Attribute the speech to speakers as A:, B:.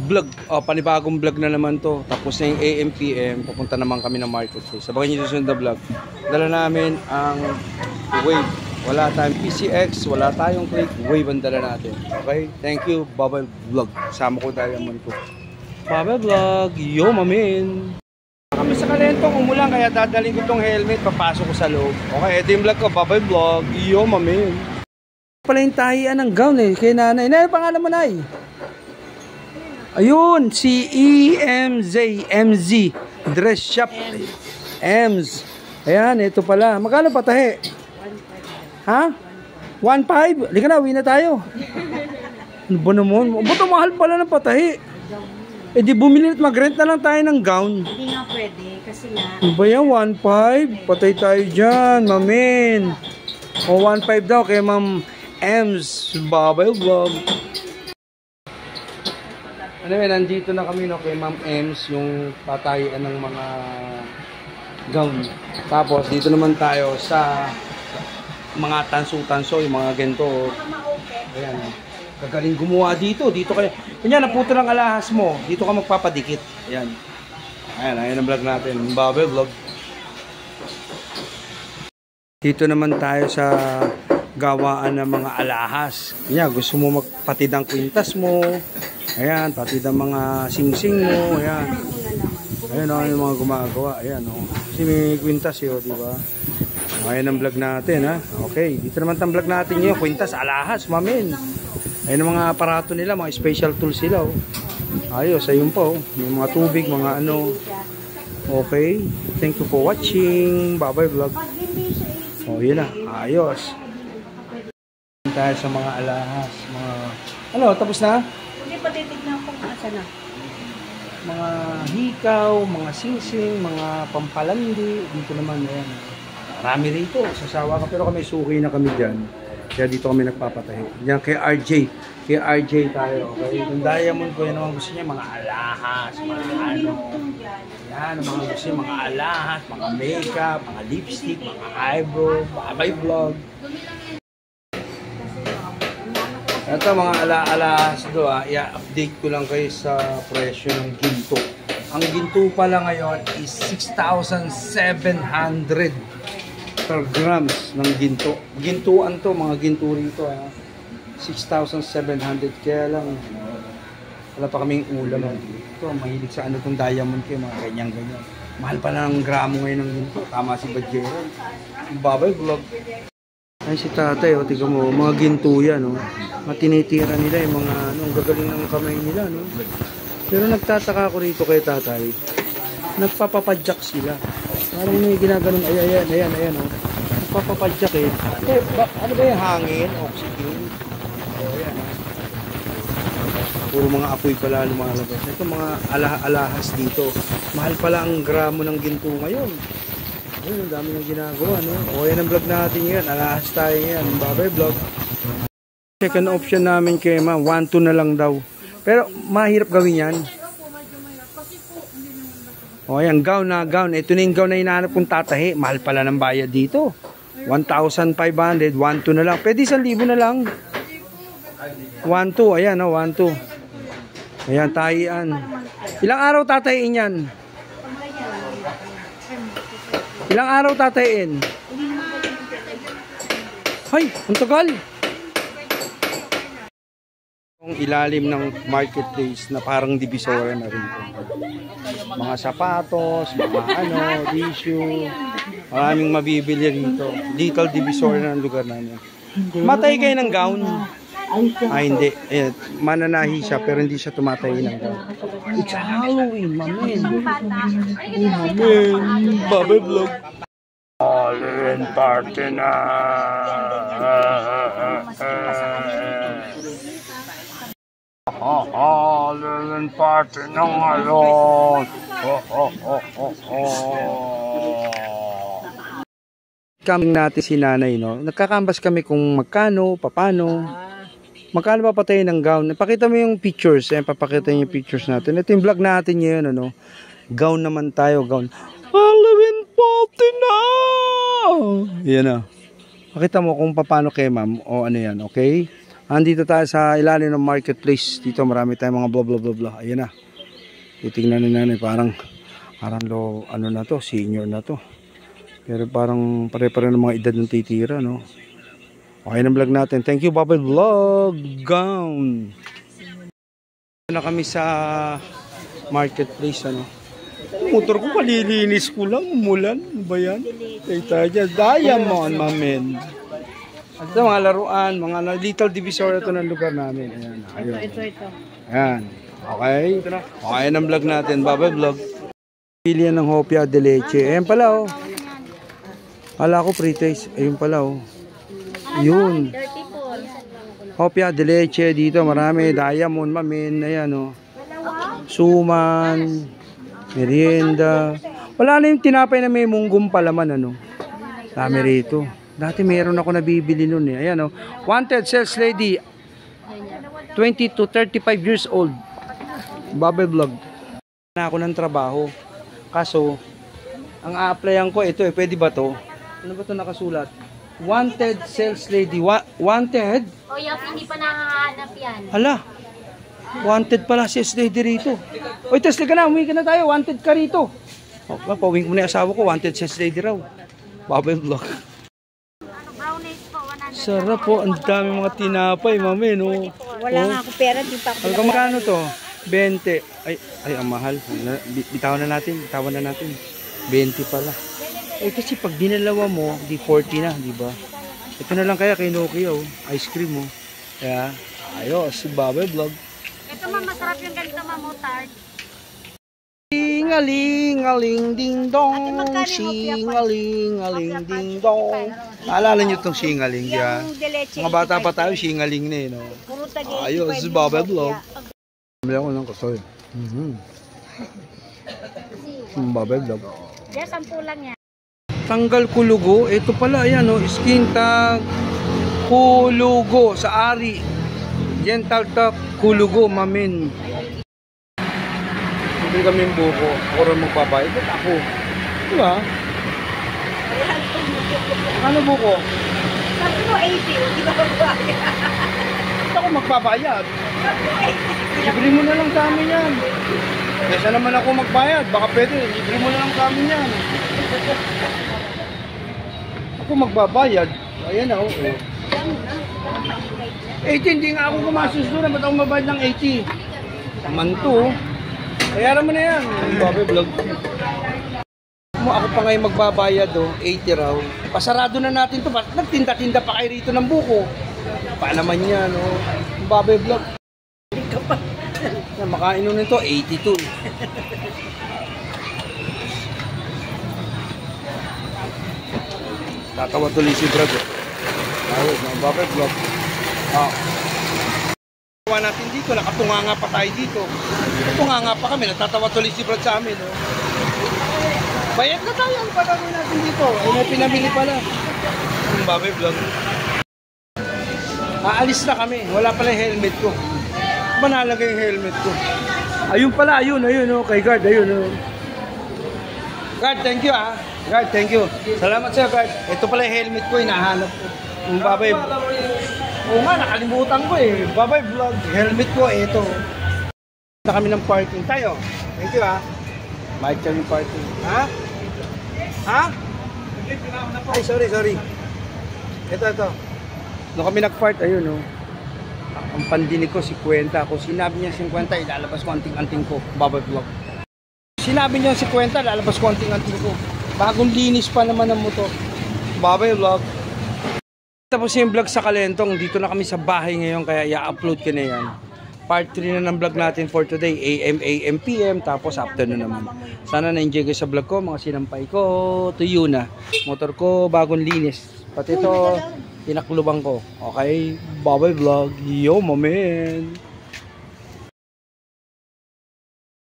A: vlog, panibagong vlog na naman to. Tapos na yung AM, PM, papunta naman kami ng marketplace. Sabagan nyo susunod na vlog. Dala namin ang Wave. Wala tayong PCX, wala tayong click, Wave ang dala natin. Okay? Thank you, Bubble Vlog. Sama ko tayo naman ko. Bubble Vlog, yo mamin! Kami sa Kalentong umulan, kaya dadaling ko tong helmet, papasok ko sa loob. Okay, ito yung vlog ko, Bubble Vlog, yo mamin! Pala yung tahian ng gown eh, kay nanay. Nanay, pangalan mo, nay? Ayun, si MZ Dress Shop. Ems. Ayan, ito pala. Magkano patahe? Ha? 1.5? Halika na, uwi na tayo. Ano ba naman? Ba't mahal pala ng patahe? Eh di bumili at mag-rent na lang tayo ng gown.
B: Hindi nga pwede kasi nga.
A: Ano ba yan? 1.5? Patay tayo dyan, mamin. O 1.5 daw kay Ma'am Ems Bubble Vlog. Anyway, nandito na kami no, kay Ma'am Ems, yung patayan ng mga gown. Tapos dito naman tayo sa mga tanso-tanso, yung mga ganito. Ayan. Gagaling gumawa dito. Dito kayo. Kanya, naputo ng alahas mo. Dito ka magpapadikit. Ayan. Ayan ang vlog natin. Bubble Vlog. Dito naman tayo sa gawaan ng mga alahas. Kanya, gusto mo magpatid ang kwintas mo. Ayan, patid ang mga sing-sing mo. Ayan. Ayan o, yung mga gumagawa. Ayan o. Kasi may kwintas yun, di ba? Ayan ang vlog natin, ha? Okay, dito naman ang vlog natin yun. Kwintas, alahas, mamin. Ayan ang mga aparato nila, mga special tools sila, oh. Ayos, ayun po, oh. May mga tubig, mga ano. Okay, thank you for watching. Bye-bye vlog. Oh, yun na, ayos. Tayo sa mga alahas, mga... Ano, tapos na?
B: Hindi pa titignan kung asa na.
A: Mga hikaw, mga singsing, mga pampalandi. Dito naman, ayan. Marami rito, sasawa ka. Pero kami suki na kami dyan. Kaya dito kami nagpapatahi. Diyan kay RJ. Kay RJ tayo. Okay? Yung diamond ko, yan naman gusto niya. Mga alahas, mga ano. Yan, mga gusto niya. Mga alahas, mga makeup, mga lipstick, mga eyebrow, Bye-bye Vlog. Ito mga alahas do, i-update ko lang kayo sa presyo ng ginto. Ang ginto pala ngayon is 6,700 per grams ng ginto. Gintuan to, mga ginto rito, 6,700. Kaya lang wala pa kaming ulam. Ito, mahilig sa ano tong diamond kayo, mga ganyan-ganyan. Mahal pa na ng gramo ngayon ng ginto. Tama si Badjero. Bye-bye Vlog. Ay si tatay, o tignan mo, mga ginto yan, o. Mga tinitira nila, yung mga ano, gagaling ng kamay nila, no. Pero nagtataka ako rito kay tatay, nagpapapadyak sila. Parang may ginaganon, ayan, o. Nagpapapadyak eh. Ano ba yung hangin? Oxygen? O, ayan, o. Puro mga apoy pala lumalabas. Ito mga alahas dito. Mahal pala ang gramo ng ginto ngayon. Ayun, ang dami ng ginagawa, no? O, yan ang vlog natin yan. Alahas tayo yan. Bye-bye vlog. Second option namin kay ma'am, 1-2 na lang daw. Pero, mahirap gawin yan. O, yan, gown na gown. Ito na yung gown na hinahanap kong tatahi. Mahal pala ng bayad dito. 1,500, 1-2 na lang. Pwede 1,000 na lang. 1-2, ayan, o, 1-2. Ayan, tahian. Ilang araw tatahiin yan? Ilang araw tatayin? Hay, ang tagal. Ang ilalim ng marketplace na parang divisoria na rin. Mga sapatos, mga ano, tissue. Maraming mabibili rito. Digital divisoria ng lugar namin. Matay kayo ng gown? Ay, hindi. Eh, mananahi siya pero hindi siya tumatay ng gown. It's Halloween, mamin. Mamin. Bye-bye vlog. Halloween party na. Halloween party na ngayon. Kaming natin si nanay, no? Nagkakambas kami kung magkano, papano. Magkano ba patay ng gown? Pakita mo yung pictures. Ayan, papakita yung pictures natin. Ito yung vlog natin ngayon, ano? Gown naman tayo, gown. Halloween party na! Yan na. Pakita mo kung paano kay ma'am o ano yan, okay? Andito tayo sa ilalim ng marketplace. Dito marami tayong mga blah blah blah blah. Ayan na. Titingnan ni nanay parang ano na to, senior na to. Pero parang pare-pare ng mga edad ng titira, no? Okay na vlog natin. Thank you, Babay Vlog. Gone. Na kami sa marketplace, ano? Motor ko palilinis ko lang, umulan. Ano ba yan? Kita dyan. Diamond, mamen. Ito mga laruan, mga little divisor ito ng lugar namin. Ayan. Ayun.
B: Ito.
A: Ayan. Okay. Okay ng vlog natin, Babay Vlog. Pilihan ng hopia de leche. Ayan pala, oh. Kala ko pre-taste. Ayun pala, oh. Yun. Hopia de leche dito. Marami. Diamond, mamin. Ayan, oh. Suman. Merienda. Wala na yung tinapay na may munggong palaman, ano. Dami rito. Dati meron ako nabibili nun, eh. Ayan, oh. Wanted sales lady. 20 to 35 years old. Babay Vlog. Na ako ng trabaho. Kaso, ang a-applyan ko, ito eh. Pwede ba to? Ano ba ito nakasulat? Wanted sales lady. Wanted?
C: O yung hindi pa nakahanap yan.
A: Hala. Wanted pala sales lady rito. Oy, Tesla ka na. Umuwi ka na tayo. Wanted ka rito. O, pawing ko na yung asawa ko. Wanted sales lady raw. Babay Vlog.
C: Brownies po, 100.
A: Sarap po. Ang dami mga tinapay, mami, no?
B: Wala nga ako pera, di pa ako.
A: Ano magkano to? 20. Ay, ang mahal. Bitawan na natin. 20 pala. Eh kasi pag dinalawa mo, di 40 na, di ba? Ito na lang kaya kay Nokia, oh. Ice cream, oh. Kaya, ayos, Babay Vlog.
C: Ito ma, masarap yung ganito mamutard.
A: Singaling-aling ding-dong, singaling-aling ding-dong. Naalala nyo itong singaling, di ba? Mga bata pa tayo, singaling na, eh, no? Ayos, Babay Vlog. Mamili ako ng kasoy. Babay Vlog.
C: Diyan, 10 lang yan.
A: Tanggal kulugo, ito pala, ayan, oh, skin tag kulugo sa Ari. Gentle talk kulugo, mamin. Hindi kami yung buko. Ako rin magbabayad. Ba't ako? Diba? Ano buko?
B: Sabi mo 80, di ba magbayad?
A: Ba't ako magbabayad? Libre mo na lang sa amin yan. Kesa naman ako magbayad. Baka pwede, libre mo na lang sa amin yan. Ako magbabayad. Ayan na, oo. 80, hindi nga ako kumasos doon. Ba't ako mabayad ng 80? Taman to. Kaya naman na yan. Babay Vlog. Ako pa ngayon magbabayad, oh. 80 raw. Pasarado na natin to. Nagtinda-tinda pa kayo rito ng buko. Pa naman yan, oh. Babay Vlog. Makain nun nito, 82. Tatawa tuloy si Brad. Ayos, mga Babay Vlog. Gawa natin dito, nakatunganga pa tayo dito. Nakatunganga pa kami, natatawa tuloy si Brad sa amin. Oh. Bayad na tayo, ano pa gagawin natin dito? Ay, may pinamili pala. Ang Babay Vlog. Aalis na kami, wala pala yung helmet ko. Ba nalagay yung helmet ko? Ayun pala, ayun, oh, kay guard, ayun, oh. Guard, thank you, ah. Guard, thank you. Salamat sa'yo, guard. Ito pala yung helmet ko, hinahanap ko. Yung Babay. Oo nga, nakalimutan ko eh. Babay Vlog. Helmet ko, ito. Na kami ng parking. Tayo. Thank you, ah. Mic kami parking. Ha? Ha? Ay, sorry. Ito. Nung kami nag-park, ayun, oh. Ang pandinig ko, 50. Kung sinabi niya 50, ilalabas ko anting-anting ko. Babay Vlog. Sinabi niya 50, ilalabas ko anting-anting ko. Bagong linis pa naman ang motor. Babay Vlog. Tapos yung vlog sa Kalentong, dito na kami sa bahay ngayon, kaya i-upload ko na yan. Part 3 na ng vlog natin for today, AM, PM, tapos afternoon naman. Sana na-enjoy kayo sa vlog ko, mga sinampay ko, tuyo na. Motor ko, bagong linis. Pati ito, pinaklubang ko. Okay, Babay Vlog. Yo, mamen.